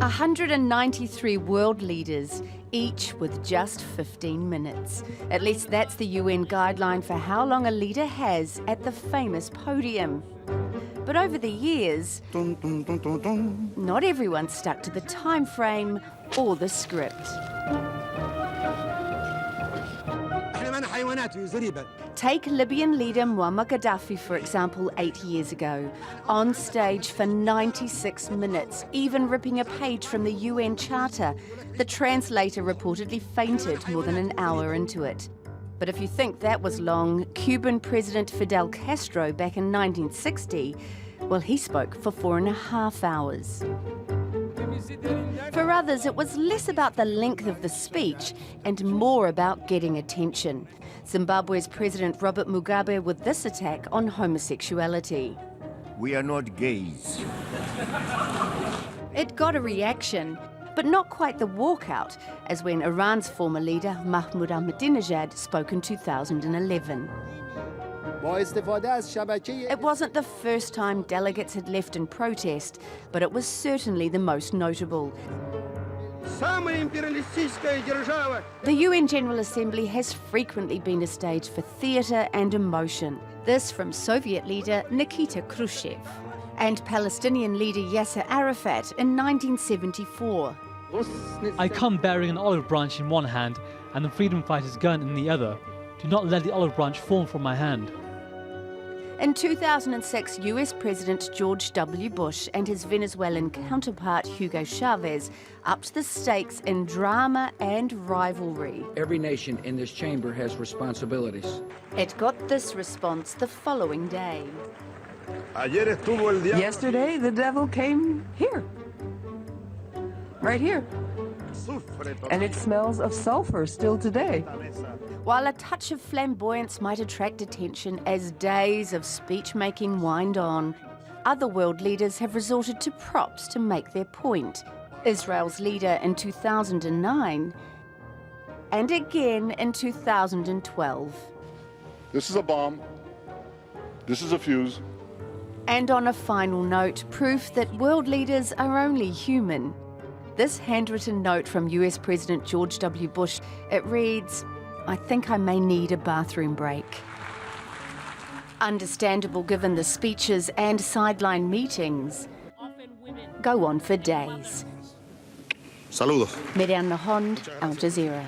193 world leaders, each with just 15 minutes. At least that's the UN guideline for how long a leader has at the famous podium. But over the years, not everyone stuck to the time frame or the script. Take Libyan leader Muammar Gaddafi, for example, 8 years ago. On stage for 96 minutes, even ripping a page from the UN Charter. The translator reportedly fainted more than an hour into it. But if you think that was long, Cuban President Fidel Castro back in 1960, well, he spoke for 4.5 hours. For others, it was less about the length of the speech and more about getting attention. Zimbabwe's President Robert Mugabe with this attack on homosexuality. We are not gays. It got a reaction, but not quite the walkout, as when Iran's former leader Mahmoud Ahmadinejad spoke in 2011. It wasn't the first time delegates had left in protest, but it was certainly the most notable. The UN General Assembly has frequently been a stage for theatre and emotion. This from Soviet leader Nikita Khrushchev and Palestinian leader Yasser Arafat in 1974. I come bearing an olive branch in one hand and the freedom fighter's gun in the other. Do not let the olive branch fall from my hand. In 2006, US President George W. Bush and his Venezuelan counterpart Hugo Chavez upped the stakes in drama and rivalry. Every nation in this chamber has responsibilities. It got this response the following day. Yesterday, the devil came here. Right here. And it smells of sulfur still today. While a touch of flamboyance might attract attention as days of speech-making wind on, other world leaders have resorted to props to make their point. Israel's leader in 2009, and again in 2012. This is a bomb. This is a fuse. And on a final note, proof that world leaders are only human. This handwritten note from US President George W. Bush, it reads, "I think I may need a bathroom break." Understandable given the speeches and sideline meetings go on for days. Saludos. Miriam Nahond, Al Jazeera.